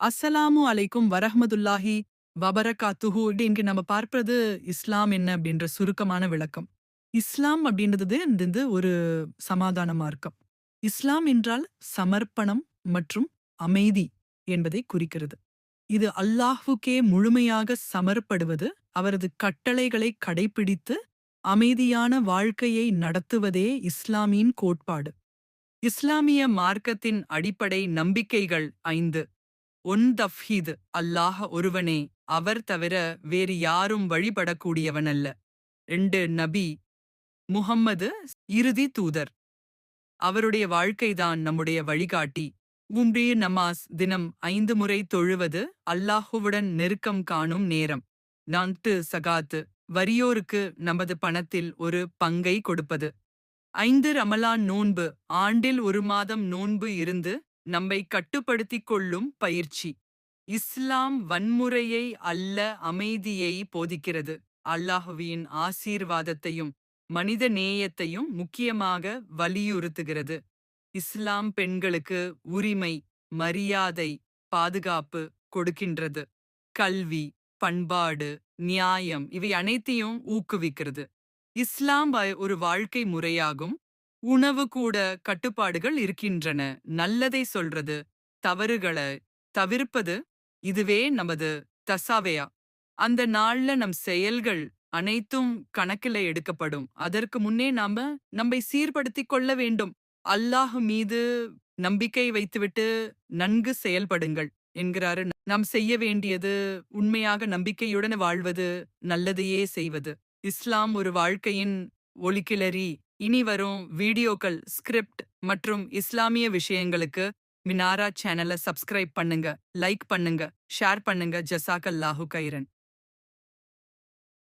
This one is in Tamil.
அஸ்ஸலாமு அலைக்கும் வரஹ்மத்துல்லாஹி வபரகாத்துஹு. இங்க நம்ம பார்ப்பது இஸ்லாம் என்ன அப்படின்ற சுருக்கமான விளக்கம். இஸ்லாம் அப்படின்றது ஒரு சமாதான மார்க்கம். இஸ்லாம் என்றால் சமர்ப்பணம் மற்றும் அமைதி என்பதை குறிக்கிறது. இது அல்லாஹ்வுக்கே முழுமையாக சமர்ப்படுவது, அவரது கட்டளைகளை கடைப்பிடித்து அமைதியான வாழ்க்கையை நடத்துவதே இஸ்லாமின் கோட்பாடு. இஸ்லாமிய மார்க்கத்தின் அடிப்படை நம்பிக்கைகள் 5. தவ்ஹீத், அல்லாஹ் ஒருவனே, அவர் தவிர வேறு யாரும் வழிபடக்கூடியவனல்ல. 2. நபி முஹம்மது இறுதி தூதர். அவருடைய வாழ்க்கைதான் நம்முடைய வழிகாட்டி. 3. நமாஸ், தினம் 5 முறை தொழுவது அல்லாஹுவுடன் நெருக்கம் காணும் நேரம். 4. சகாத்து, வறியோருக்கு நமது பணத்தில் ஒரு பங்கை கொடுப்பது. 5. ரமலான் நோன்பு, ஆண்டில் ஒரு மாதம் நோன்பு இருந்து நம்மை கட்டுப்படுத்திக் கொள்ளும் பயிற்சி. இஸ்லாம் வன்முறையை அல்ல, அமைதியை போதிக்கிறது. அல்லாஹ்வின் ஆசீர்வாதத்தையும் மனித நேயத்தையும் முக்கியமாக வலியுறுத்துகிறது. இஸ்லாம் பெண்களுக்கு உரிமை, மரியாதை, பாதுகாப்பு கொடுக்கின்றது. கல்வி, பண்பாடு, நியாயம் இவை அனைத்தையும் ஊக்குவிக்கிறது. இஸ்லாம் ஒரு வாழ்க்கை முறையாகும். உணவு கூட கட்டுப்பாடுகள் இருக்கின்றன. நல்லதை சொல்றது, தவறுகளை தவிர்ப்பது, இதுவே நமது தசாவையா. அந்த நாள்ல நம் செயல்கள் அனைத்தும் கணக்கில எடுக்கப்படும். அதற்கு முன்னே நாம நம்மை சீர்படுத்திக் கொள்ள வேண்டும். அல்லாஹ் மீது நம்பிக்கை வைத்துவிட்டு நன்கு செயல்படுங்கள் என்கிறாரு. நாம் செய்ய வேண்டியது உண்மையாக நம்பிக்கையுடன் வாழ்வது, நல்லதையே செய்வது. இஸ்லாம் ஒரு வாழ்க்கையின் ஒளிக்கிளறி. இனி வரும் வீடியோக்கள், ஸ்கிரிப்ட் மற்றும் இஸ்லாமிய விஷயங்களுக்கு மினாரா சேனலை சப்ஸ்கிரைப் பண்ணுங்க, லைக் பண்ணுங்க, ஷேர் பண்ணுங்க. ஜஸாக்கல்லாஹு கைரன்.